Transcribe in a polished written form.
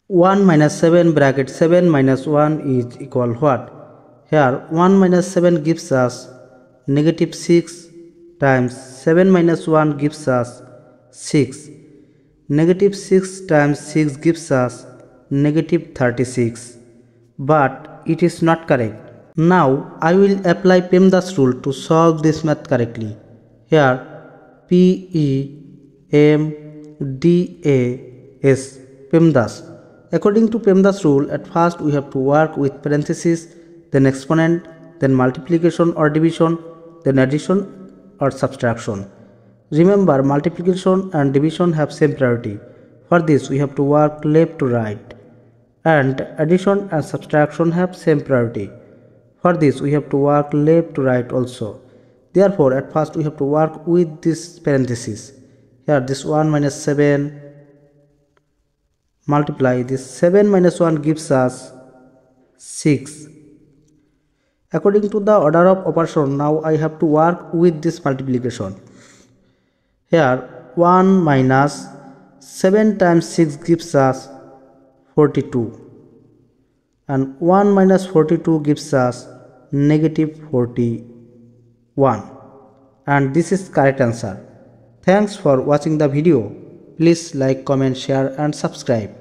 1 minus 7 bracket 7 minus 1 is equal what? Here 1 minus 7 gives us negative 6 times 7 minus 1 gives us 6. Negative 6 times 6 gives us negative 36. But it is not correct. Now I will apply PEMDAS rule to solve this math correctly. Here PEMDAS, PEMDAS. According to PEMDAS rule, at first we have to work with parentheses, then exponent, then multiplication or division, then addition or subtraction. Remember, multiplication and division have same priority. For this we have to work left to right, and addition and subtraction have same priority. For this we have to work left to right also. Therefore at first we have to work with this parenthesis. Here this 1 minus 7 multiply this 7 minus 1 gives us 6. According to the order of operation, now I have to work with this multiplication. Here 1 minus 7 times 6 gives us 42, and 1 minus 42 gives us negative 41, and this is correct answer. Thanks for watching the video. Please like, comment, share and subscribe.